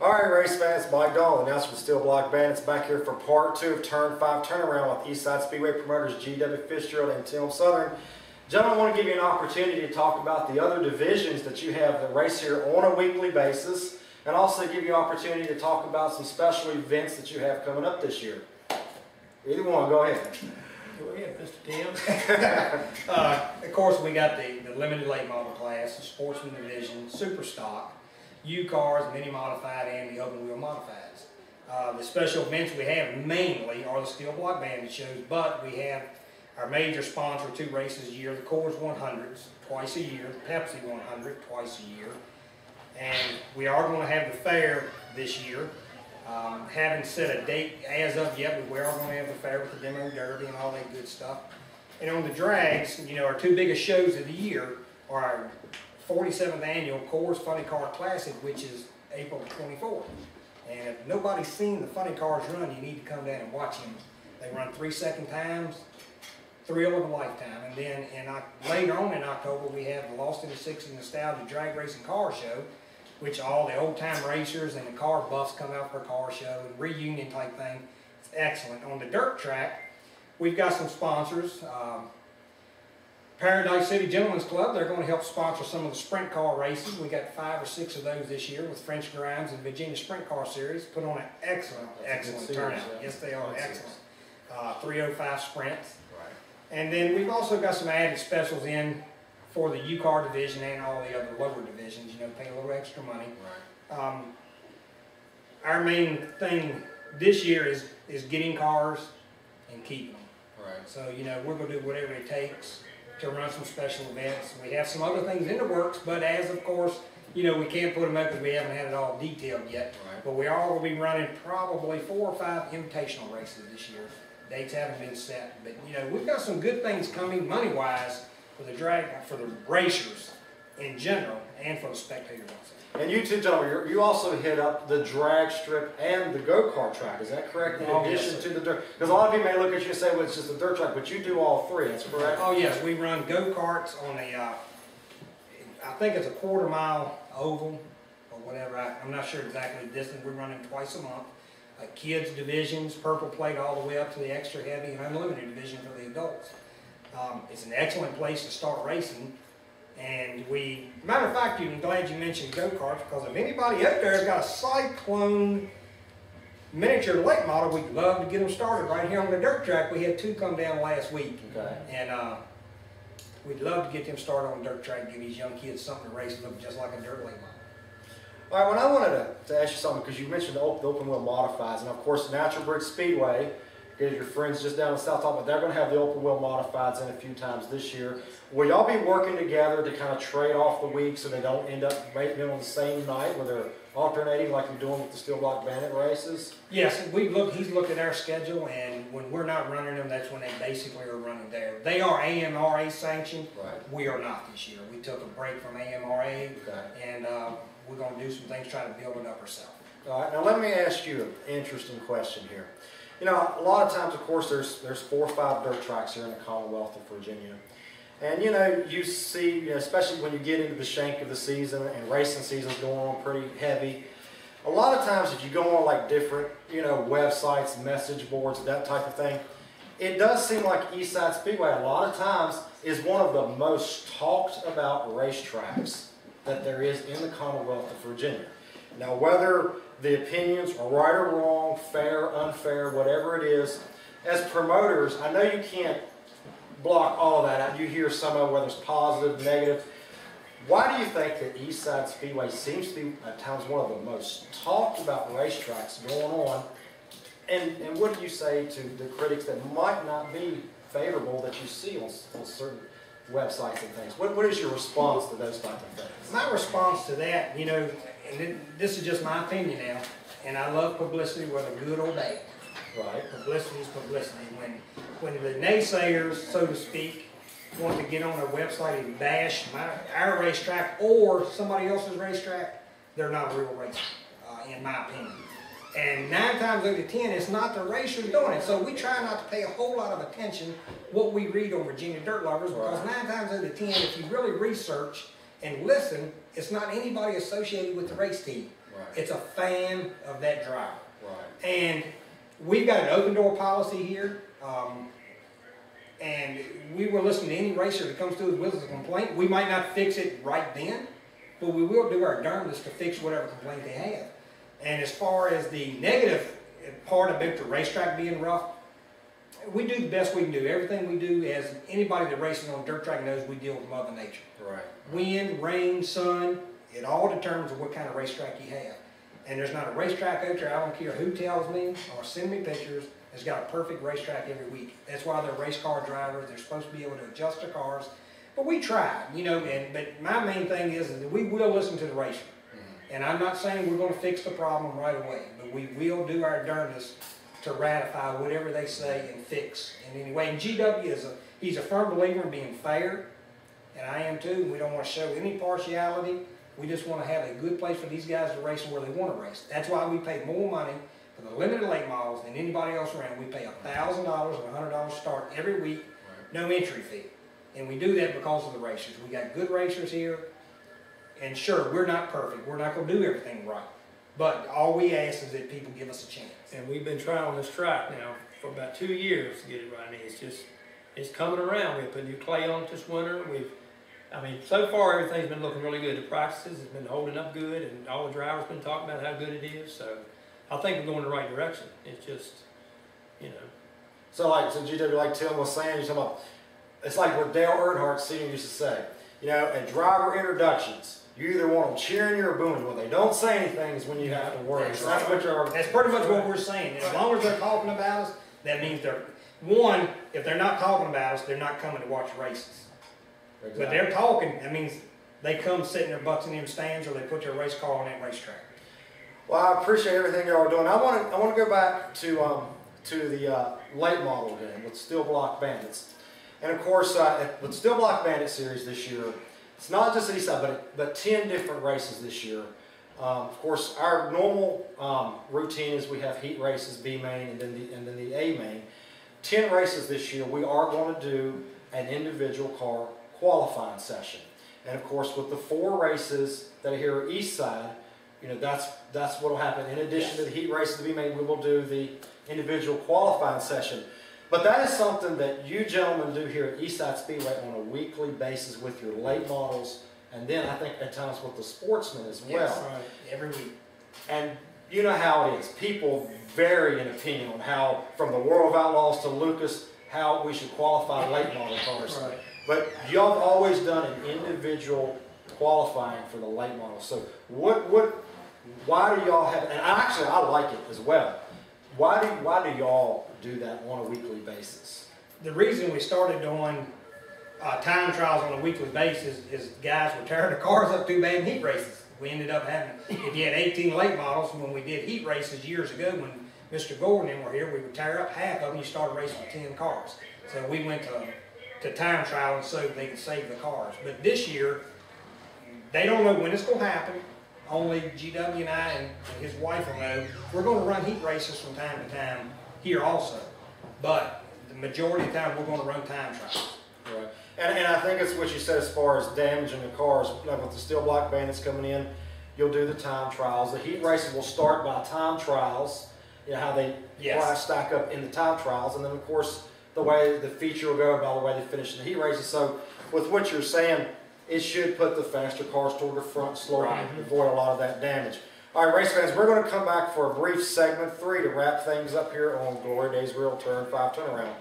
All right, race fans, Mike Dahl, announcer for Steel Block Bandits, back here for part 2 of Turn 5 turnaround with Eastside Speedway promoters G.W. Fitzgerald and Tim Southern. Gentlemen, I want to give you an opportunity to talk about the other divisions that you have that race here on a weekly basis, and also give you an opportunity to talk about some special events that you have coming up this year. Either one, go ahead. Go ahead, Mr. Tim. Of course, we got the limited late model class, the sportsman division, super stock, U-cars, mini modified, and the open wheel modifieds. The special events we have mainly are the Steel Block Bandits shows, but we have our major sponsor 2 races a year, the Coors 100s twice a year, the Pepsi 100 twice a year, and we are going to have the fair this year. Haven't set a date as of yet, but we are going to have the fair with the demo derby and all that good stuff. And on the drags, you know, our 2 biggest shows of the year are our 47th annual Coors Funny Car Classic, which is April 24th. And if nobody's seen the funny cars run, you need to come down and watch them. They run 3-second times, thrill of a lifetime. And then later on in October, we have the Lost in the 60s Nostalgia Drag Racing Car Show, which all the old-time racers and the car buffs come out for a car show and reunion type thing. It's excellent. On the dirt track, we've got some sponsors. Paradise City Gentlemen's Club, they're going to help sponsor some of the sprint car races. We got 5 or 6 of those this year with French Grimes and Virginia Sprint Car Series. Put on an excellent turnout. Yes, they are excellent. 305 sprints. Right. And then we've also got some added specials in for the U-car division and all the other lower divisions. You know, pay a little extra money. Right. Our main thing this year is getting cars and keeping them. Right. So, you know, we're going to do whatever it takes to run some special events. We have some other things in the works, but as of course, you know, we can't put them up because we haven't had it all detailed yet. Right. But we are going to be running probably 4 or 5 invitational races this year. Dates haven't been set, but you know, we've got some good things coming money-wise for the racers in general and for the spectators also. And you two gentlemen, you also hit up the drag strip and the go-kart track, is that correct? In addition to the dirt, because a lot of people may look at you and say, well, it's just a dirt track, but you do all 3, that's correct? Oh yes, we run go-karts on a, I think it's a 1/4 mile oval or whatever, I'm not sure exactly the distance, we're running twice a month. Kids divisions, purple plate all the way up to the extra heavy and unlimited division for the adults. It's an excellent place to start racing. And matter of fact, I'm glad you mentioned go-karts, because if anybody out there has got a Cyclone miniature late model, we'd love to get them started right here on the dirt track. We had 2 come down last week. Okay. And we'd love to get them started on the dirt track, give these young kids something to race look just like a dirt late model. All right, well, I wanted to ask you something, because you mentioned the open wheel modifieds, and of course, Natural Bridge Speedway, because your friends just down in South Talk, but they're going to have the open wheel modifieds in a few times this year. Will y'all be working together to kind of trade off the weeks so they don't end up being on the same night where they're alternating like you're doing with the Steel Block Bandit races? Yes, he's looked at our schedule, and when we're not running them, that's when they basically are running there. They are AMRA sanctioned. Right. We are not this year. We took a break from AMRA, and we're going to do some things, try to build it up ourselves. All right, now let me ask you an interesting question here. You know, a lot of times, of course, there's 4 or 5 dirt tracks here in the Commonwealth of Virginia. And, you know, you see, you know, especially when you get into the shank of the season and racing season's going on pretty heavy, a lot of times if you go on like different, you know, websites, message boards, that type of thing, it does seem like Eastside Speedway a lot of times is one of the most talked about racetracks that there is in the Commonwealth of Virginia. Now, whether the opinions are right or wrong, fair, unfair, whatever it is, as promoters, I know you can't block all that out. You hear some of it, whether it's positive, negative. Why do you think that Eastside Speedway seems to be at times one of the most talked about racetracks going on? And what do you say to the critics that might not be favorable that you see on certain websites and things? What is your response to those type of things? My response to that, you know, and this is just my opinion now, and I love publicity, whether good or bad. Right. Publicity is publicity. When the naysayers, so to speak, want to get on a website and bash our racetrack or somebody else's racetrack, they're not a real racer, in my opinion. And 9 times out of 10, it's not the racers doing it. So we try not to pay a whole lot of attention what we read on Virginia Dirt Lovers, because 9 times out of 10, if you really research and listen, it's not anybody associated with the race team. Right. It's a fan of that driver. Right. And we've got an open door policy here. And we will listen to any racer that comes through with a complaint. We might not fix it right then, but we will do our darndest to fix whatever complaint they have. And as far as the negative part of it, the racetrack being rough, we do the best we can do. Everything we do, as anybody that races on a dirt track knows, we deal with Mother Nature. Right. Wind, rain, sun, it all determines what kind of racetrack you have. And there's not a racetrack out there, I don't care who tells me or send me pictures, has got a perfect racetrack every week. That's why they're race car drivers. They're supposed to be able to adjust their cars. But we try, you know, but my main thing is that we will listen to the racer. And I'm not saying we're going to fix the problem right away, but we will do our darndest to ratify whatever they say and fix in any way. And GW he's a firm believer in being fair, and I am too. We don't want to show any partiality. We just want to have a good place for these guys to race where they want to race. That's why we pay more money for the limited late models than anybody else around. We pay $1,000 and $100 start every week, no entry fee. And we do that because of the racers. We got good racers here, and sure, we're not perfect. We're not going to do everything right. But all we ask is that people give us a chance. And we've been trying on this track now for about 2 years to get it right. And it's coming around. We put new clay on it this winter. So far everything's been looking really good. The practices has been holding up good, and all the drivers been talking about how good it is. So I think we're going the right direction. It's just, you know. So GW, like Tim was saying, you're talking about, it's like what Dale Earnhardt Sr. used to say. You know, at driver introductions, you either want them cheering you or booing. When they don't say anything is when you have to worry. That's That's what you're. That's pretty much what we're saying. As long as they're talking about us, that means they're, one, if they're not talking about us, they're not coming to watch races. Exactly. But they're talking, that means they come sit in their butts in them stands, or they put their race car on that racetrack. Well, I appreciate everything y'all are doing. I want to go back to the late model game with Steel Block Bandits, and of course with Steel Block Bandit series this year, it's not just Eastside, but 10 different races this year. Of course, our normal routine is we have heat races, B main, and then the A main. 10 races this year. We are going to do an individual car qualifying session, and of course, with the 4 races that are here at Eastside, you know, that's what will happen. In addition to the heat races to be made, we will do the individual qualifying session. But that is something that you gentlemen do here at Eastside Speedway on a weekly basis with your late models, and then I think at times with the sportsmen as well. Yes, right. Every week. And you know how it is. People vary in opinion on how, from the World of Outlaws to Lucas, how we should qualify late model cars. Right. But y'all have always done an individual qualifying for the late model. So why do y'all have, and actually I like it as well, why do y'all do that on a weekly basis? The reason we started doing time trials on a weekly basis is guys were tearing the cars up too bad in heat races. We ended up having, if you had 18 late models, when we did heat races years ago, when Mr. Gordon and were here, we would tear up half of them, you started racing with 10 cars. So we went to time trial and so they could save the cars. But this year, they don't know when it's going to happen. Only GW and I and his wife will know. We're going to run heat races from time to time here also. But the majority of the time, we're going to run time trials. Right. And I think it's what you said as far as damaging the cars. Like with the Steel Block Bandits coming in, you'll do the time trials. The heat races will start by time trials, you know, how they stack up in the time trials. And then, of course, the way the feature will go by the way they finish in the heat races. So with what you're saying, it should put the faster cars toward the front slope and avoid a lot of that damage. All right, race fans, we're going to come back for a brief segment 3 to wrap things up here on Glory Days Real Turn 5 Turnaround.